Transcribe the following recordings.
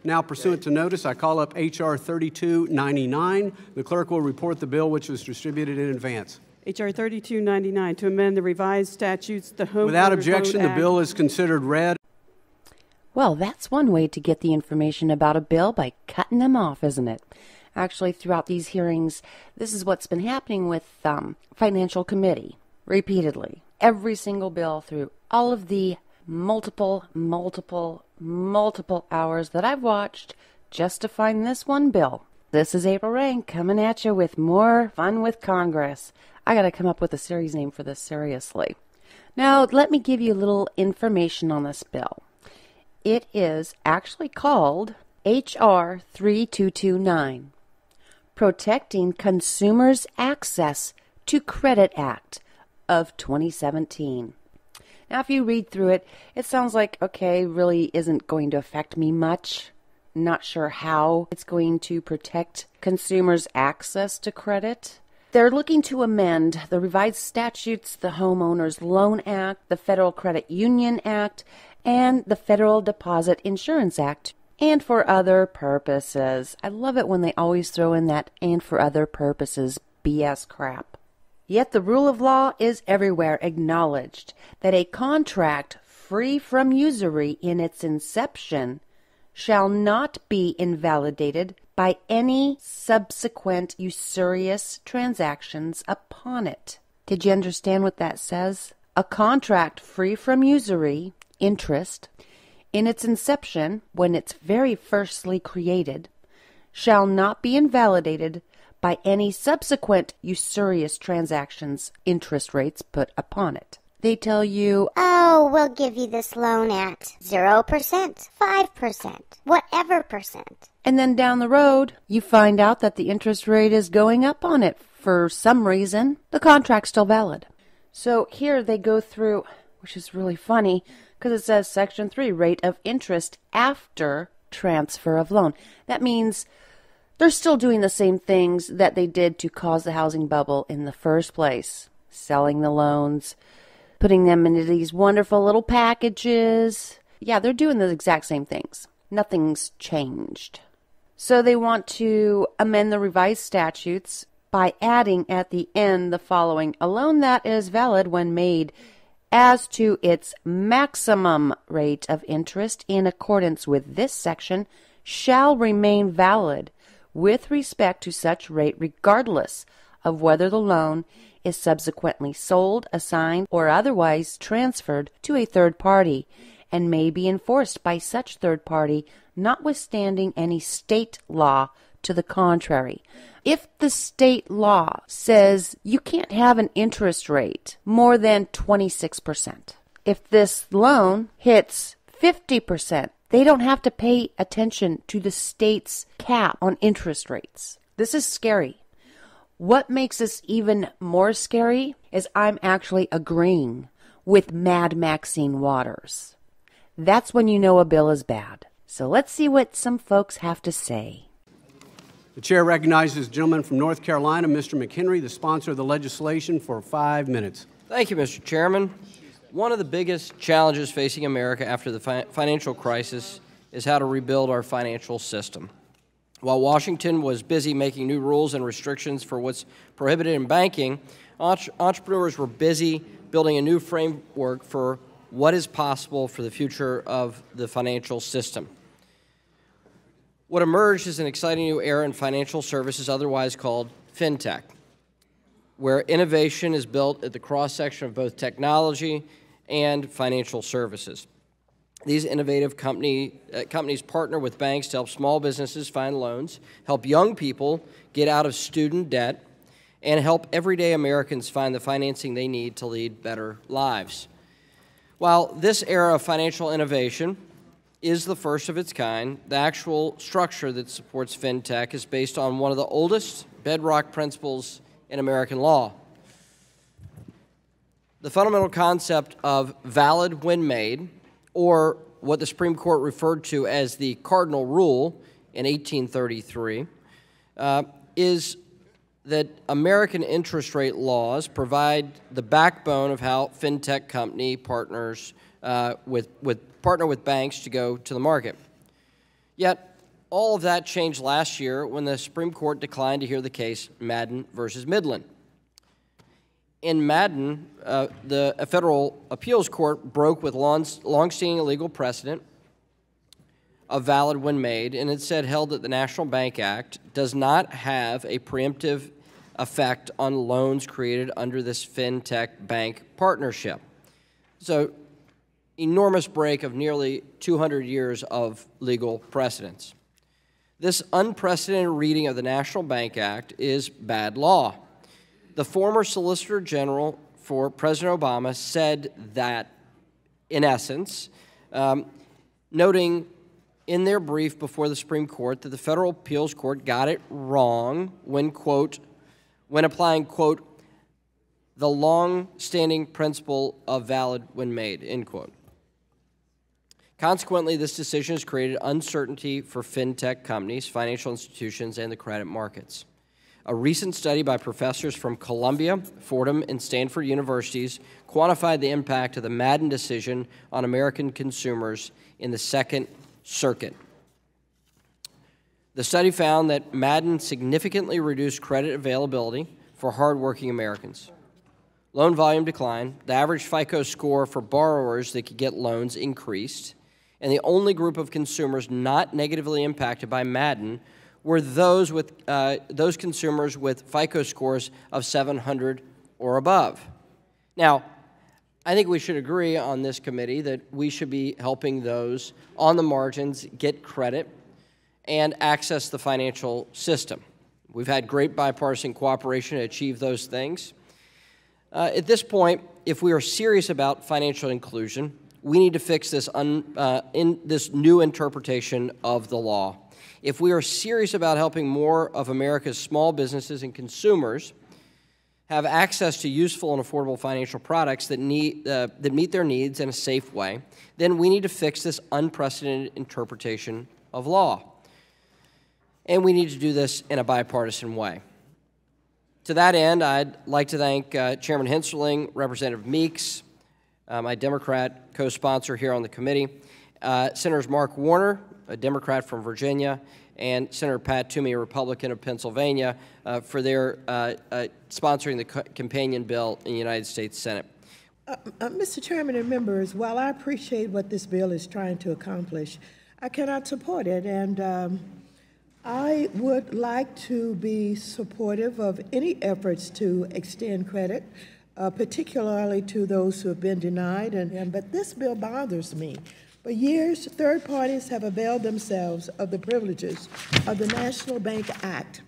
Now, pursuant to notice, I call up HR 3299. The clerk will report the bill which was distributed in advance. HR 3299 to amend the revised statutes, the Home Without Owners objection, Loan the bill Act. is considered read. Well, that's one way to get the information about a bill, by cutting them off, isn't it? Actually, throughout these hearings, this is what's been happening with Financial Committee, repeatedly. Every single bill through all of the multiple hours that I've watched just to find this one bill. This is April Reigne coming at you with more fun with Congress. I got to come up with a series name for this, seriously. Now, let me give you a little information on this bill. It is actually called HR 3229, Protecting Consumers' Access to Credit Act of 2017. Now, if you read through it, it sounds like, okay, really isn't going to affect me much. Not sure how it's going to protect consumers' access to credit. They're looking to amend the revised statutes, the Homeowners Loan Act, the Federal Credit Union Act, and the Federal Deposit Insurance Act, and for other purposes. I love it when they always throw in that "and for other purposes" BS crap. Yet the rule of law is everywhere acknowledged that a contract free from usury in its inception shall not be invalidated by any subsequent usurious transactions upon it. Did you understand what that says? A contract free from usury, interest, in its inception, when it's very firstly created, shall not be invalidated by any subsequent usurious transactions, interest rates put upon it. They tell you, oh, we'll give you this loan at 0%, 5%, whatever percent. And then down the road, you find out that the interest rate is going up on it for some reason. The contract's still valid. So here they go through, which is really funny, because it says Section 3, rate of interest after transfer of loan. That means they're still doing the same things that they did to cause the housing bubble in the first place. Selling the loans, putting them into these wonderful little packages. Yeah, they're doing the exact same things. Nothing's changed. So they want to amend the revised statutes by adding at the end the following: a loan that is valid when made as to its maximum rate of interest in accordance with this section shall remain valid with respect to such rate regardless of whether the loan is subsequently sold, assigned, or otherwise transferred to a third party, and may be enforced by such third party, notwithstanding any state law to the contrary. If the state law says you can't have an interest rate more than 26%, if this loan hits 50%, they don't have to pay attention to the state's cap on interest rates. This is scary. What makes this even more scary is I'm actually agreeing with Mad Maxine Waters. That's when you know a bill is bad. So let's see what some folks have to say. The chair recognizes the gentleman from North Carolina, Mr. McHenry, the sponsor of the legislation, for 5 minutes. Thank you, Mr. Chairman. One of the biggest challenges facing America after the financial crisis is how to rebuild our financial system. While Washington was busy making new rules and restrictions for what's prohibited in banking, entrepreneurs were busy building a new framework for what is possible for the future of the financial system. What emerged is an exciting new era in financial services, otherwise called fintech, where innovation is built at the cross-section of both technology and financial services. These innovative companies partner with banks to help small businesses find loans, help young people get out of student debt, and help everyday Americans find the financing they need to lead better lives. While this era of financial innovation is the first of its kind, the actual structure that supports fintech is based on one of the oldest bedrock principles in American law. The fundamental concept of valid when made, or what the Supreme Court referred to as the cardinal rule in 1833, is that American interest rate laws provide the backbone of how fintech company partner with banks to go to the market. Yet, all of that changed last year when the Supreme Court declined to hear the case Madden versus Midland. In Madden, a federal appeals court broke with longstanding legal precedent of valid when made, and it held that the National Bank Act does not have a preemptive effect on loans created under this fintech bank partnership. So, enormous break of nearly 200 years of legal precedents. This unprecedented reading of the National Bank Act is bad law. The former Solicitor General for President Obama said that, in essence, noting in their brief before the Supreme Court that the Federal Appeals Court got it wrong when, quote, when applying, quote, the long-standing principle of valid when made, end quote. Consequently, this decision has created uncertainty for fintech companies, financial institutions, and the credit markets. A recent study by professors from Columbia, Fordham, and Stanford universities quantified the impact of the Madden decision on American consumers in the Second Circuit. The study found that Madden significantly reduced credit availability for hardworking Americans. Loan volume declined, the average FICO score for borrowers that could get loans increased, and the only group of consumers not negatively impacted by Madden were those consumers with FICO scores of 700 or above. Now, I think we should agree on this committee that we should be helping those on the margins get credit and access the financial system. We've had great bipartisan cooperation to achieve those things. At this point, if we are serious about financial inclusion, we need to fix this this new interpretation of the law. If we are serious about helping more of America's small businesses and consumers have access to useful and affordable financial products that meet their needs in a safe way, then we need to fix this unprecedented interpretation of law. And we need to do this in a bipartisan way. To that end, I'd like to thank Chairman Hensarling, Representative Meeks, my Democrat co-sponsor here on the committee, Senators Mark Warner, a Democrat from Virginia, and Senator Pat Toomey, a Republican of Pennsylvania, for their sponsoring the companion bill in the United States Senate. Mr. Chairman and members, while I appreciate what this bill is trying to accomplish, I cannot support it, and I would like to be supportive of any efforts to extend credit, particularly to those who have been denied, but this bill bothers me. For years, third parties have availed themselves of the privileges of the National Bank Act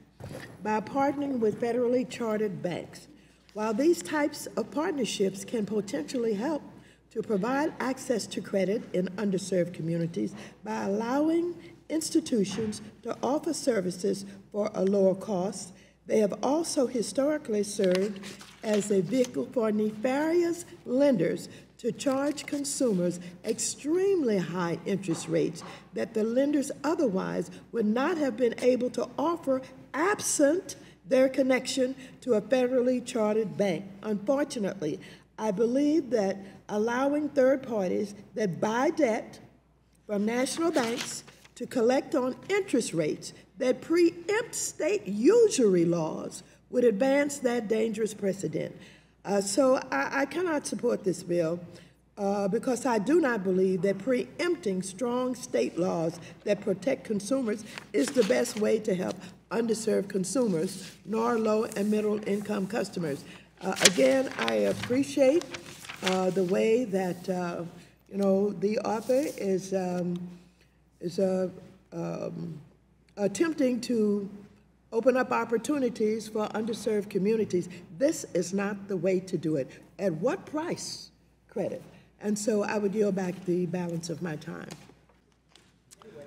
by partnering with federally chartered banks. While these types of partnerships can potentially help to provide access to credit in underserved communities by allowing institutions to offer services for a lower cost, they have also historically served as a vehicle for nefarious lenders to charge consumers extremely high interest rates that the lenders otherwise would not have been able to offer absent their connection to a federally chartered bank. Unfortunately, I believe that allowing third parties that buy debt from national banks to collect on interest rates that preempt state usury laws would advance that dangerous precedent. So I cannot support this bill because I do not believe that preempting strong state laws that protect consumers is the best way to help underserved consumers, nor low and middle income customers. Again, I appreciate the way that the author is attempting to open up opportunities for underserved communities. This is not the way to do it. At what price? Credit. And so I would yield back the balance of my time.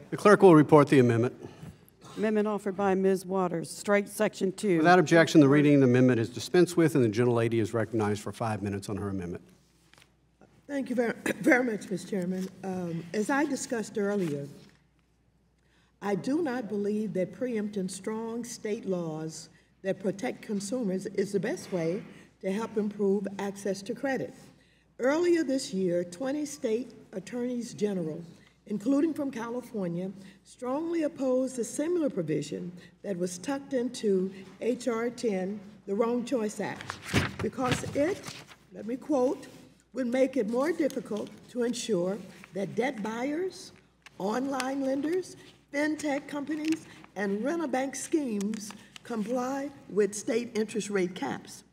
The clerk will report the amendment. Amendment offered by Ms. Waters, strike Section 2. Without objection, the reading of the amendment is dispensed with, and the gentlelady is recognized for 5 minutes on her amendment. Thank you very much, Mr. Chairman. As I discussed earlier, I do not believe that preempting strong state laws that protect consumers is the best way to help improve access to credit. Earlier this year, 20 state attorneys general including from California, strongly opposed a similar provision that was tucked into HR 10, the Wrong Choice Act, because it, let me quote, would make it more difficult to ensure that debt buyers, online lenders, fintech companies, and rent-a-bank schemes comply with state interest rate caps.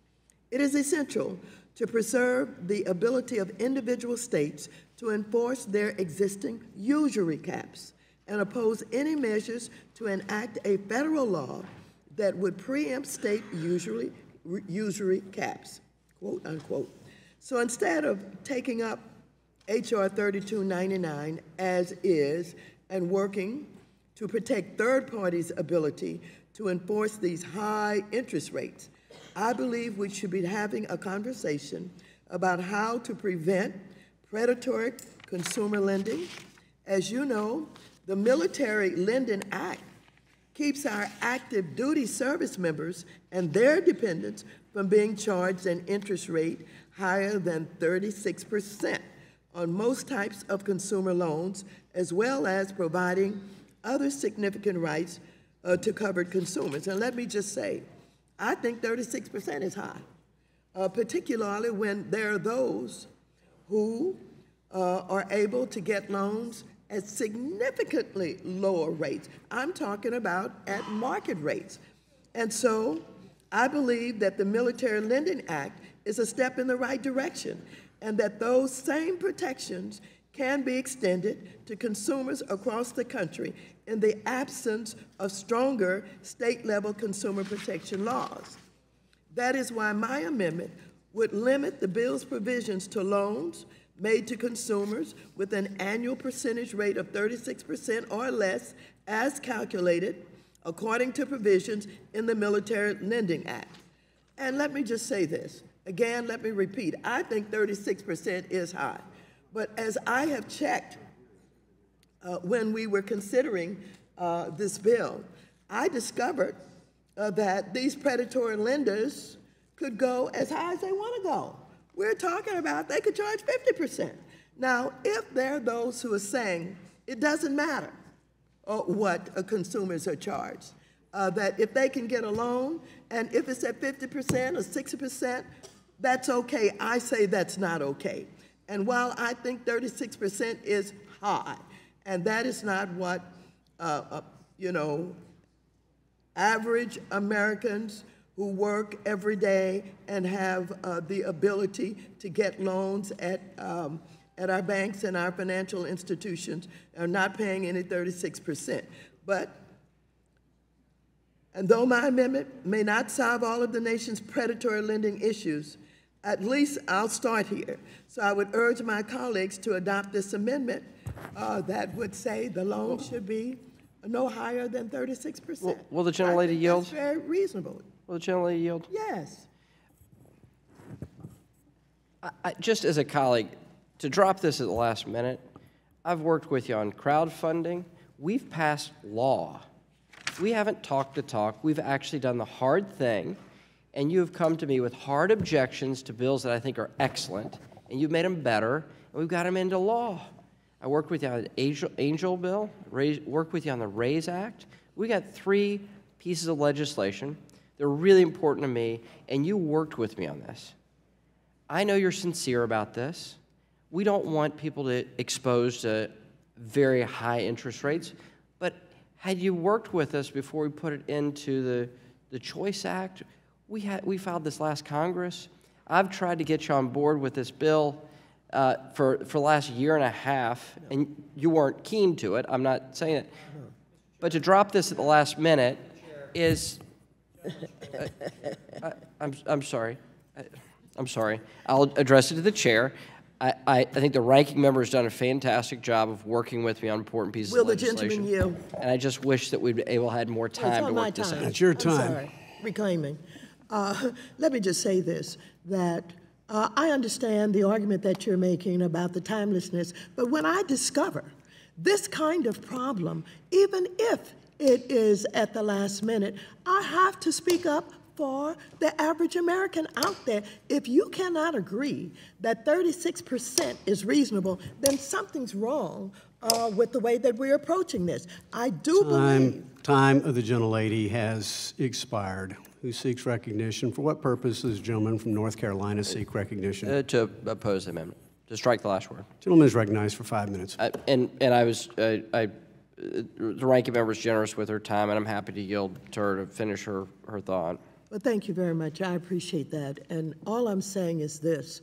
It is essential to preserve the ability of individual states to enforce their existing usury caps and oppose any measures to enact a federal law that would preempt state usury caps, quote unquote. So instead of taking up HR 3299 as is and working to protect third parties' ability to enforce these high interest rates, I believe we should be having a conversation about how to prevent predatory consumer lending. As you know, the Military Lending Act keeps our active duty service members and their dependents from being charged an interest rate higher than 36% on most types of consumer loans, as well as providing other significant rights to covered consumers. And let me just say, I think 36% is high, particularly when there are those who are able to get loans at significantly lower rates. I'm talking about at market rates. And so I believe that the Military Lending Act is a step in the right direction, and that those same protections can be extended to consumers across the country in the absence of stronger state-level consumer protection laws. That is why my amendment would limit the bill's provisions to loans made to consumers with an annual percentage rate of 36% or less as calculated according to provisions in the Military Lending Act. And let me just say this. Again, let me repeat. I think 36% is high. But as I have checked when we were considering this bill, I discovered that these predatory lenders could go as high as they want to go. We're talking about they could charge 50%. Now, if there are those who are saying it doesn't matter what consumers are charged, that if they can get a loan and if it's at 50% or 60%, that's okay. I say that's not okay. And while I think 36% is high, and that is not what, average Americans who work every day and have the ability to get loans at our banks and our financial institutions are not paying any 36%. And though my amendment may not solve all of the nation's predatory lending issues, at least I'll start here. So I would urge my colleagues to adopt this amendment that would say the loan should be no higher than 36%. Will the gentlelady yield? That's very reasonable. Will the gentlelady yield? Yes. Just as a colleague, to drop this at the last minute, I've worked with you on crowdfunding. We've passed law. We haven't talked the talk. We've actually done the hard thing, and you have come to me with hard objections to bills that I think are excellent, and you've made them better, and we've got them into law. I worked with you on the Angel Bill, worked with you on the RAISE Act. We got 3 pieces of legislation. They're really important to me, and you worked with me on this. I know you're sincere about this. We don't want people to expose to very high interest rates, but had you worked with us before we put it into the Choice Act, we filed this last Congress. I've tried to get you on board with this bill for the last year and a half, and you weren't keen to it. I'm not saying it. But to drop this at the last minute is... I'm sorry. I'm sorry. I'll address it to the chair. I think the ranking member has done a fantastic job of working with me on important pieces of legislation. Will the gentleman yield? And I just wish that we'd be able to have more time to work this out. It's your time. I'm sorry. Reclaiming. Let me just say this, that I understand the argument that you're making about the timelessness, but when I discover this kind of problem, even if it is at the last minute, I have to speak up for the average American out there. If you cannot agree that 36% is reasonable, then something's wrong with the way that we're approaching this. I do believe... Time of the gentlelady has expired. Who seeks recognition? For what purpose does the gentleman from North Carolina seek recognition? To oppose the amendment, to strike the last word. Gentleman is recognized for 5 minutes. The ranking member is generous with her time, and I'm happy to yield to her to finish her thought. Well, thank you very much. I appreciate that. And all I'm saying is this.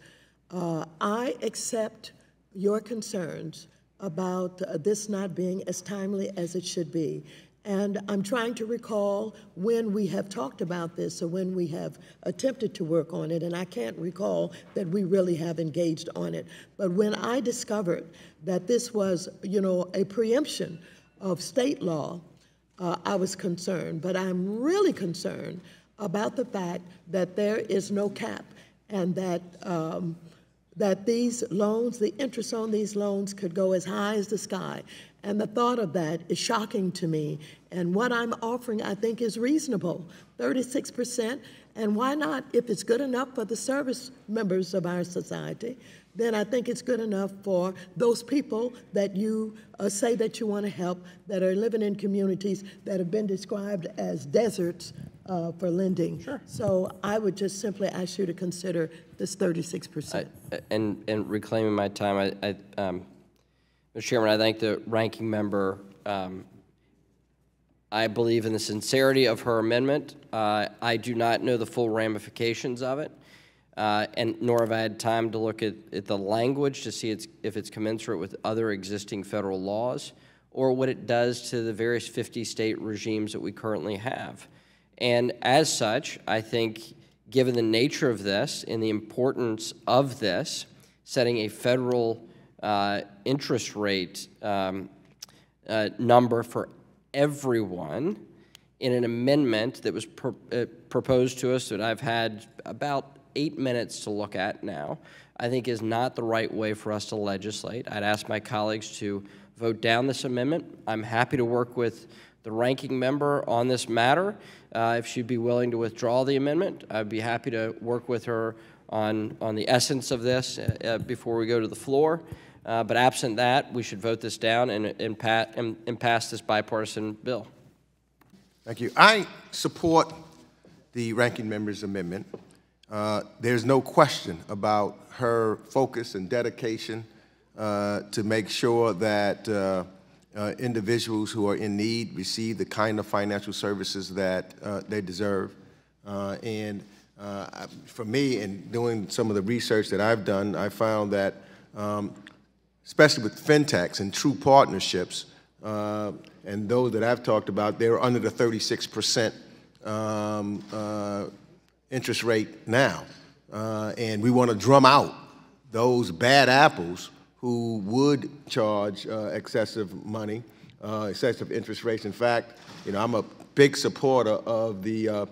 I accept your concerns about this not being as timely as it should be. And I'm trying to recall when we have talked about this or when we have attempted to work on it, and I can't recall that we really have engaged on it. But when I discovered that this was, a preemption of state law, I was concerned. But I'm really concerned about the fact that there is no cap and that that these loans, the interest on these loans could go as high as the sky. And the thought of that is shocking to me. And what I'm offering, I think, is reasonable, 36%. And why not, if it's good enough for the service members of our society, then I think it's good enough for those people that you say that you want to help, that are living in communities that have been described as deserts for lending. Sure. So I would just simply ask you to consider this 36%. And reclaiming my time, Mr. Chairman, I thank the ranking member. I believe in the sincerity of her amendment. I do not know the full ramifications of it, and nor have I had time to look at the language to see if it's commensurate with other existing federal laws or what it does to the various 50 state regimes that we currently have. And as such, I think, given the nature of this and the importance of this, setting a federal interest rate number for everyone in an amendment that was proposed to us that I've had about 8 minutes to look at now, I think is not the right way for us to legislate. I'd ask my colleagues to vote down this amendment. I'm happy to work with the ranking member on this matter. If she'd be willing to withdraw the amendment, I'd be happy to work with her on the essence of this before we go to the floor. But absent that, we should vote this down and pass this bipartisan bill. Thank you. I support the ranking member's amendment. There's no question about her focus and dedication to make sure that individuals who are in need receive the kind of financial services that they deserve. For me, in doing some of the research that I've done, I found that especially with fintechs and true partnerships, and those that I've talked about, they're under the 36% interest rate now. And we want to drum out those bad apples who would charge excessive money, excessive interest rates. In fact, I'm a big supporter of the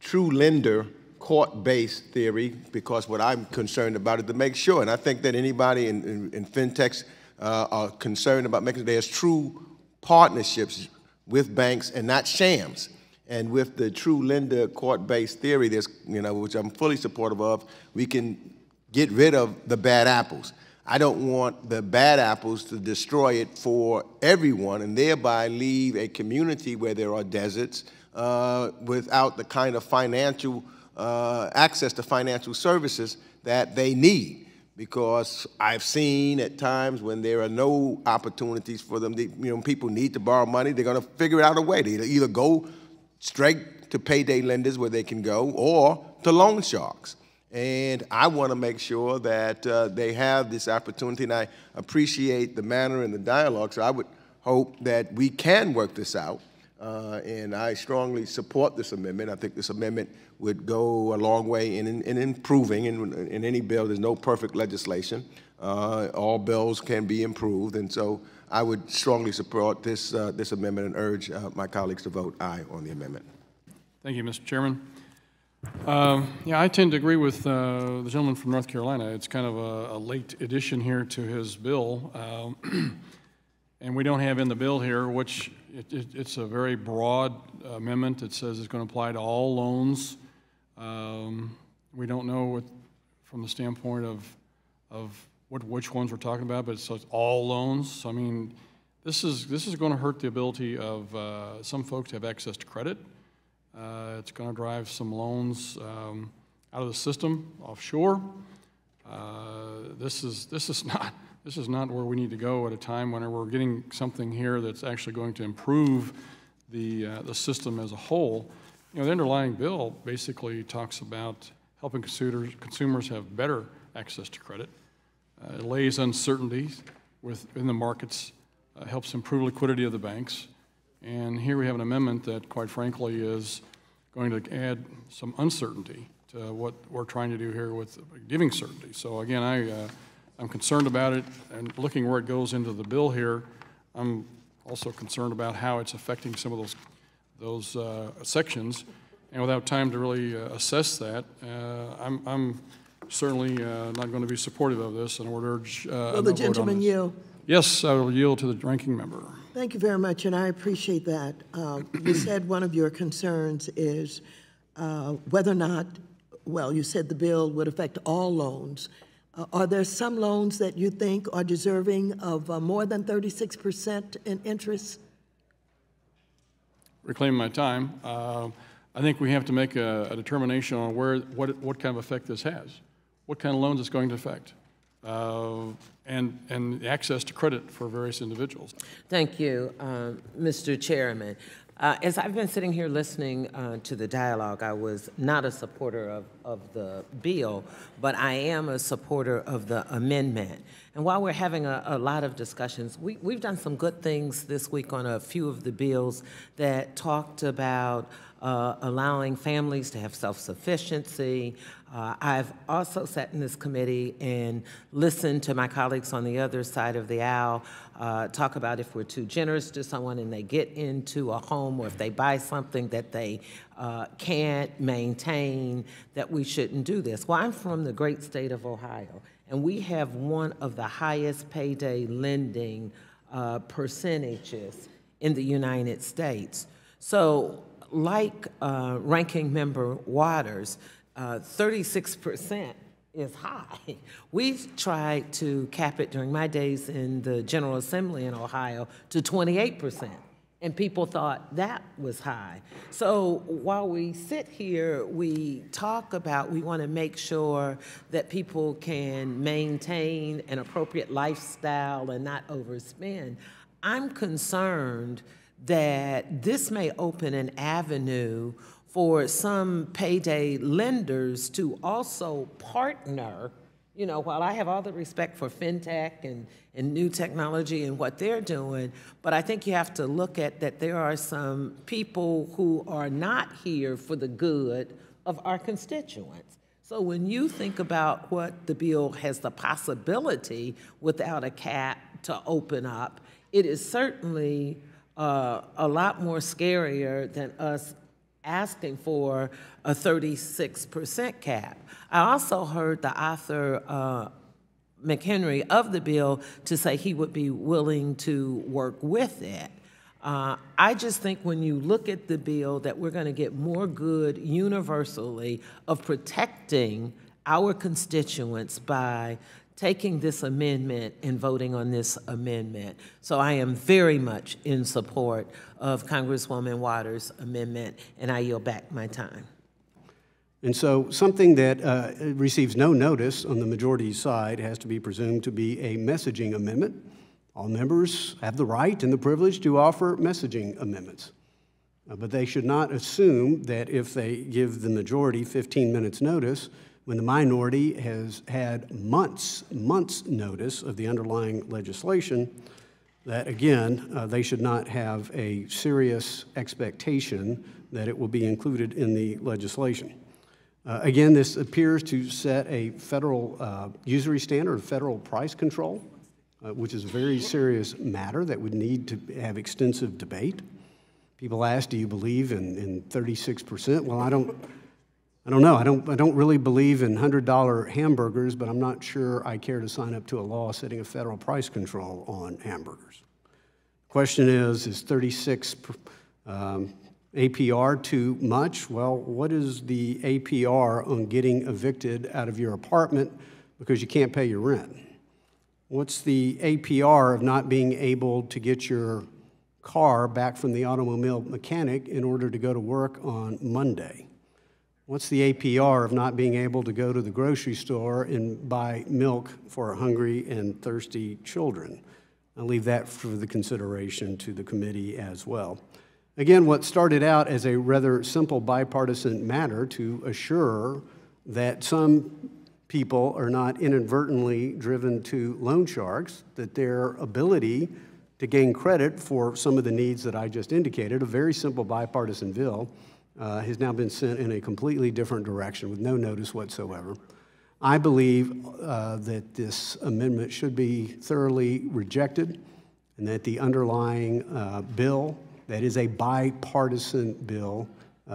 true lender court-based theory, because what I'm concerned about is to make sure, and I think that anybody in fintechs are concerned about making sure there's true partnerships with banks and not shams. And with the true lender court-based theory, there's, which I'm fully supportive of, we can get rid of the bad apples. I don't want the bad apples to destroy it for everyone and thereby leave a community where there are deserts without the kind of financial access to financial services that they need. Because I've seen at times when there are no opportunities for them, people need to borrow money, they're going to figure out a way. They either go straight to payday lenders where they can go, or to loan sharks. And I want to make sure that they have this opportunity, and I appreciate the manner and the dialogue, so I would hope that we can work this out. And I strongly support this amendment. I think this amendment would go a long way in improving. In any bill, there's no perfect legislation. All bills can be improved, and so I would strongly support this amendment and urge my colleagues to vote aye on the amendment. Thank you, Mr. Chairman. Yeah, I tend to agree with the gentleman from North Carolina. It's kind of a late addition here to his bill, and we don't have in the bill here, which it's a very broad amendment. It says it's going to apply to all loans We don't know what, from the standpoint of which ones we're talking about, but it's all loans. So, I mean, this is going to hurt the ability of some folks to have access to credit. It's going to drive some loans out of the system offshore. This is not where we need to go at a time when we're getting something here that's actually going to improve the system as a whole. You know, the underlying bill basically talks about helping consumers have better access to credit. It lays uncertainties within the markets, helps improve liquidity of the banks, and here we have an amendment that, quite frankly, is going to add some uncertainty to what we're trying to do here with giving certainty. So again, I'm concerned about it, and looking where it goes into the bill here, I'm also concerned about how it's affecting some of those sections. And without time to really assess that, I'm certainly not going to be supportive of this, and would urge Will the gentleman yield? Yes, I will yield to the ranking member. Thank you very much, and I appreciate that. You said one of your concerns is whether or not, well, you said the bill would affect all loans. Are there some loans that you think are deserving of more than 36% in interest? Reclaim my time. I think we have to make a determination on what kind of effect this has, what kind of loans it's going to affect, and access to credit for various individuals. Thank you, Mr. Chairman. As I've been sitting here listening to the dialogue, I was not a supporter of the bill, but I am a supporter of the amendment. And while we're having a lot of discussions, we've done some good things this week on a few of the bills that talked about allowing families to have self-sufficiency. I've also sat in this committee and listened to my colleagues on the other side of the aisle talk about if we're too generous to someone and they get into a home, or if they buy something that they can't maintain, that we shouldn't do this. Well, I'm from the great state of Ohio, and we have one of the highest payday lending percentages in the United States. So, like Ranking Member Waters, 36% is high. We tried to cap it during my days in the General Assembly in Ohio to 28%, and people thought that was high. So while we sit here, we talk about we want to make sure that people can maintain an appropriate lifestyle and not overspend. I'm concerned that this may open an avenue for some payday lenders to also partner. You know, while I have all the respect for fintech and new technology and what they're doing, but I think you have to look at that there are some people who are not here for the good of our constituents. So when you think about what the bill has the possibility without a cap to open up, it is certainly a lot more scarier than us asking for a 36% cap. I also heard the author, McHenry, of the bill to say he would be willing to work with it. I just think when you look at the bill that we're going to get more good universally of protecting our constituents by taking this amendment and voting on this amendment. So I am very much in support of Congresswoman Waters' amendment, and I yield back my time. And so something that receives no notice on the majority side has to be presumed to be a messaging amendment. All members have the right and the privilege to offer messaging amendments. But they should not assume that if they give the majority 15 minutes notice, when the minority has had months notice of the underlying legislation, that again, they should not have a serious expectation that it will be included in the legislation. Again, this appears to set a federal usury standard of federal price control, which is a very serious matter that would need to have extensive debate. People ask, do you believe in 36%? Well, I don't know. I don't really believe in $100 hamburgers, but I'm not sure I care to sign up to a law setting a federal price control on hamburgers. Question is 36 APR too much? Well, what is the APR on getting evicted out of your apartment because you can't pay your rent? What's the APR of not being able to get your car back from the automobile mechanic in order to go to work on Monday? What's the APR of not being able to go to the grocery store and buy milk for hungry and thirsty children? I'll leave that for the consideration to the committee as well. Again, what started out as a rather simple bipartisan matter to assure that some people are not inadvertently driven to loan sharks, that their ability to gain credit for some of the needs that I just indicated, a very simple bipartisan bill, has now been sent in a completely different direction with no notice whatsoever. I believe that this amendment should be thoroughly rejected and that the underlying bill, that is a bipartisan bill,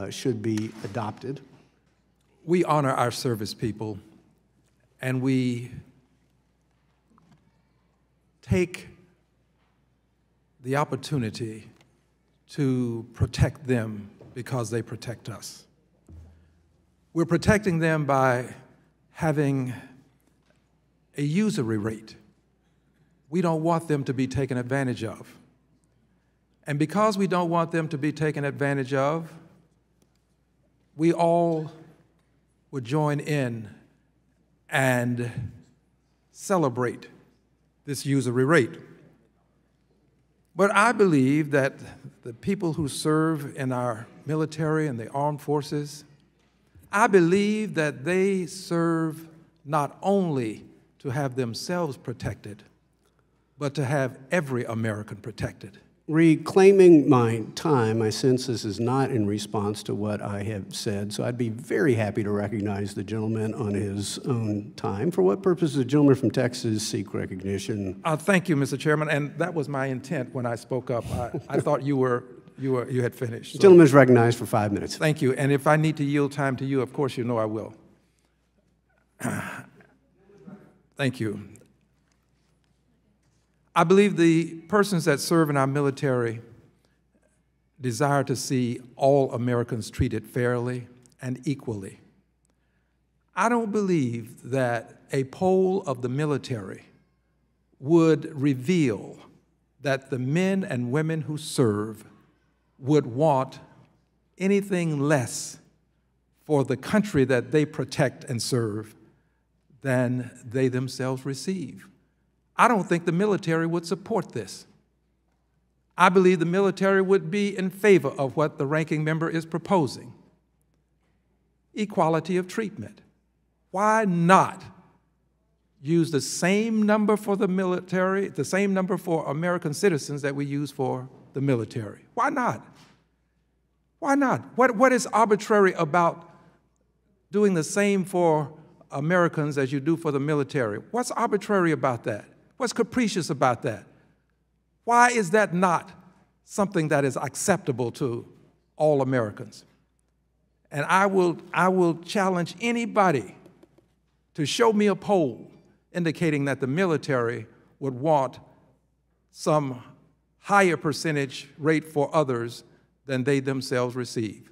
should be adopted. We honor our service people, and we take the opportunity to protect them because they protect us. We're protecting them by having a usury rate. We don't want them to be taken advantage of. And because we don't want them to be taken advantage of, we all would join in and celebrate this usury rate. But I believe that the people who serve in our military and the armed forces, I believe that they serve not only to have themselves protected, but to have every American protected. Reclaiming my time, I sense this is not in response to what I have said, so I'd be very happy to recognize the gentleman on his own time. For what purpose does the gentleman from Texas seek recognition? Thank you, Mr. Chairman, and that was my intent when I spoke up. I thought you had finished. The gentleman is recognized for 5 minutes. Thank you, and if I need to yield time to you, of course you know I will. Thank you. I believe the persons that serve in our military desire to see all Americans treated fairly and equally. I don't believe that a poll of the military would reveal that the men and women who serve would want anything less for the country that they protect and serve than they themselves receive. I don't think the military would support this. I believe the military would be in favor of what the ranking member is proposing. Equality of treatment. Why not use the same number for the military, the same number for American citizens that we use for the military? Why not? Why not? What is arbitrary about doing the same for Americans as you do for the military? What's arbitrary about that? What's capricious about that? Why is that not something that is acceptable to all Americans? And I will challenge anybody to show me a poll indicating that the military would want some higher percentage rate for others than they themselves receive.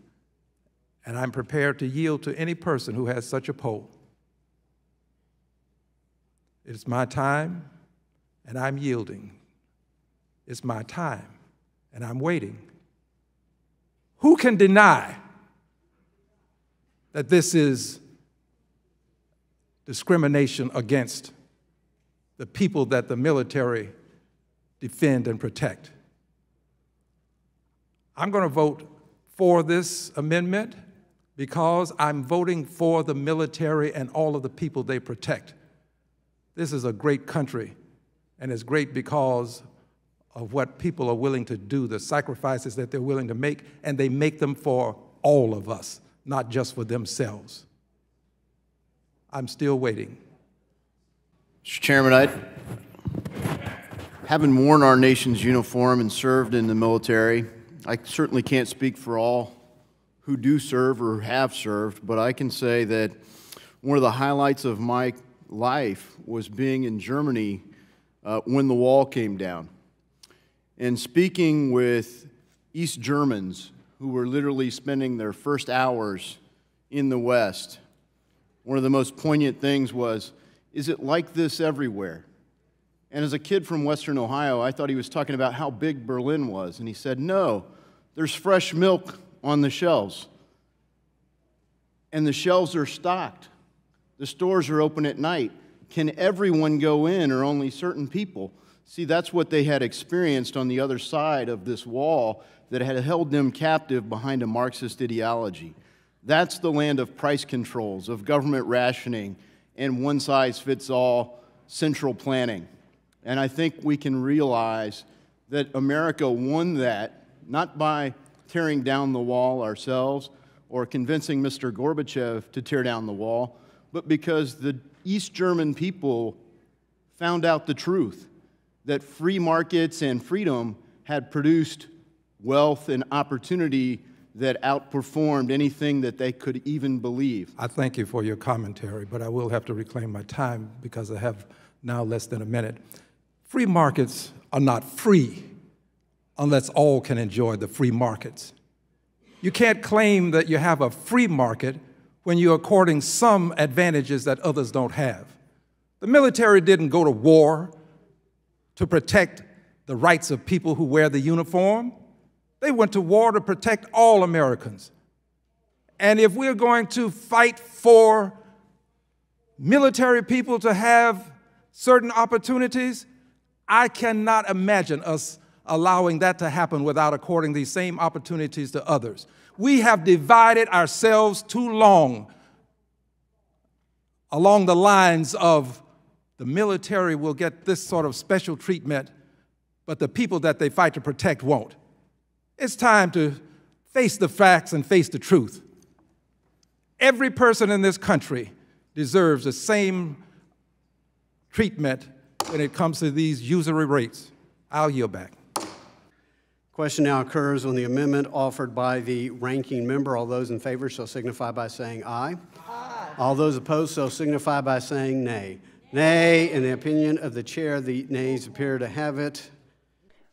And I'm prepared to yield to any person who has such a poll. It's my time, and I'm yielding. It's my time, and I'm waiting. Who can deny that this is discrimination against the people that the military defend and protect? I'm going to vote for this amendment because I'm voting for the military and all of the people they protect. This is a great country, and it's great because of what people are willing to do, the sacrifices that they're willing to make, and they make them for all of us, not just for themselves. I'm still waiting. Mr. Chairman, having worn our nation's uniform and served in the military, I certainly can't speak for all who do serve or have served, but I can say that one of the highlights of my life was being in Germany when the wall came down and speaking with East Germans who were literally spending their first hours in the West, one of the most poignant things was, is it like this everywhere? And as a kid from Western Ohio, I thought he was talking about how big Berlin was. And he said, no, there's fresh milk on the shelves. And the shelves are stocked. The stores are open at night. Can everyone go in or only certain people? See, that's what they had experienced on the other side of this wall that had held them captive behind a Marxist ideology. That's the land of price controls, of government rationing, and one-size-fits-all central planning. And I think we can realize that America won that, not by tearing down the wall ourselves or convincing Mr. Gorbachev to tear down the wall, but because the East German people found out the truth, that free markets and freedom had produced wealth and opportunity that outperformed anything that they could even believe. I thank you for your commentary, but I will have to reclaim my time because I have now less than a minute. Free markets are not free unless all can enjoy the free markets. You can't claim that you have a free market when you're according some advantages that others don't have. The military didn't go to war to protect the rights of people who wear the uniform. They went to war to protect all Americans. And if we're going to fight for military people to have certain opportunities, I cannot imagine us allowing that to happen without according these same opportunities to others. We have divided ourselves too long along the lines of the military will get this sort of special treatment, but the people that they fight to protect won't. It's time to face the facts and face the truth. Every person in this country deserves the same treatment when it comes to these usury rates. I'll yield back. Question now occurs on the amendment offered by the ranking member. All those in favor shall signify by saying aye. Aye. All those opposed shall signify by saying nay. Nay. In the opinion of the chair, the nays appear to have it.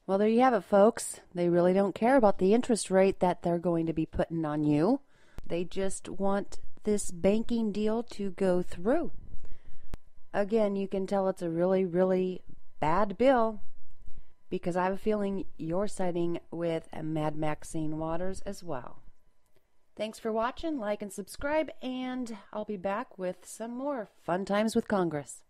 Well, there you have it, folks. They really don't care about the interest rate that they're going to be putting on you. They just want this banking deal to go through. Again, you can tell it's a really, really bad bill because I have a feeling you're siding with Mad Maxine Waters as well. Thanks for watching, like and subscribe, and I'll be back with some more fun times with Congress.